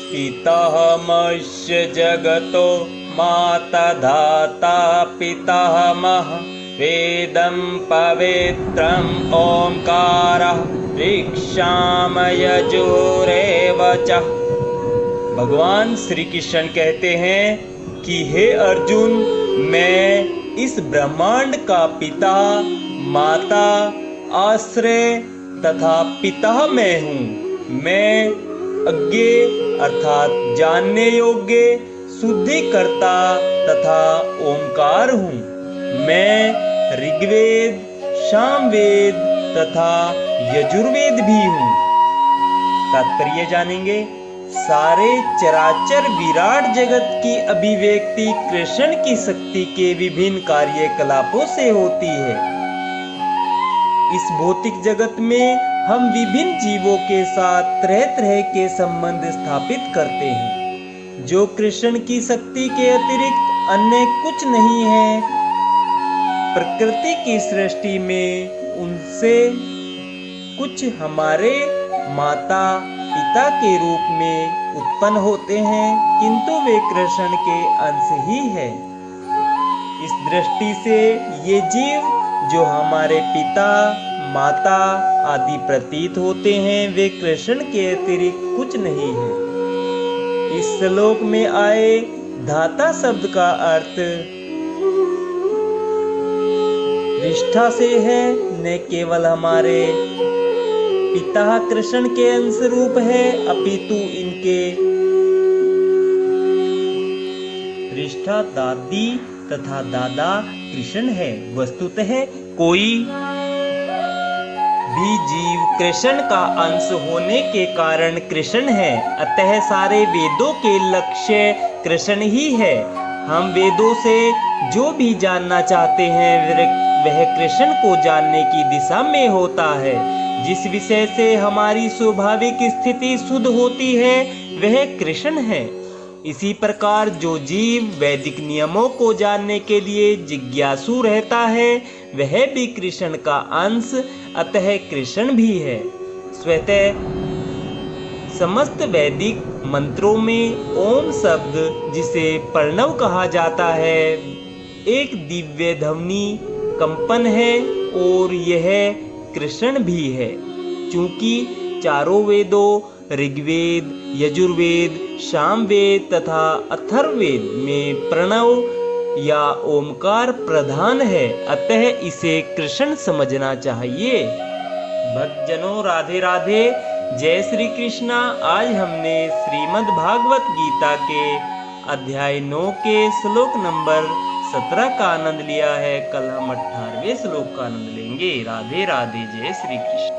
पितामहस्य जगतो माता धाता पितामह वेदं पवित्रम् ओंकारः ऋक्षामय यजुरेव च। भगवान श्री कृष्ण कहते हैं कि हे अर्जुन, मैं इस ब्रह्मांड का पिता, माता, आश्रय तथा पितामह हूँ। मैं अज्ञेय अर्थात जानने योग्य, शुद्धिकर्ता तथा ओंकार हूँ। मैं ऋग्वेद, सामवेद तथा यजुर्वेद भी हूँ। तात्पर्य जानेंगे। सारे चराचर विराट जगत की अभिव्यक्ति कृष्ण की शक्ति के विभिन्न कार्यकलापों से होती है। इस भौतिक जगत में हम विभिन्न जीवों के साथ तरह तरह के संबंध स्थापित करते हैं, जो कृष्ण की शक्ति के अतिरिक्त अन्य कुछ नहीं है। प्रकृति की सृष्टि में उनसे कुछ हमारे माता पिता के रूप में उत्पन्न होते हैं, किंतु वे कृष्ण के अंश ही है। इस दृष्टि से ये जीव जो हमारे पिता, माता आदि प्रतीत होते हैं, वे कृष्ण के अतिरिक्त कुछ नहीं है। इस श्लोक में आए धाता शब्द का अर्थ निष्ठा से है, न केवल हमारे पिता कृष्ण के अंश रूप है, अपितु इनके रिष्ठा दादी तथा दादा कृष्ण है। वस्तुतः कोई भी जीव कृष्ण का अंश होने के कारण कृष्ण है, अतः सारे वेदों के लक्ष्य कृष्ण ही है। हम वेदों से जो भी जानना चाहते हैं वह कृष्ण को जानने की दिशा में होता है। जिस विषय से हमारी स्वाभाविक स्थिति शुद्ध होती है वह कृष्ण है। इसी प्रकार जो जीव वैदिक नियमों को जानने के लिए जिज्ञासु रहता है वह भी कृष्ण का अंश, अतः कृष्ण भी है। स्वतः समस्त वैदिक मंत्रों में ओम शब्द, जिसे प्रणव कहा जाता है, एक दिव्य ध्वनि कंपन है और यह कृष्ण भी है। चूंकि चारों वेदों ऋग्वेद, यजुर्वेद, सामवेद तथा अथर्ववेद में प्रणव या ओमकार प्रधान है, अतः इसे कृष्ण समझना चाहिए। भक्तजनों, राधे राधे, जय श्री कृष्णा। आज हमने श्रीमद् भागवत गीता के अध्याय 9 के श्लोक नंबर 17 का आनंद लिया है। कल हम 18वें श्लोक का आनंद लेंगे। राधे राधे, जय श्री कृष्ण।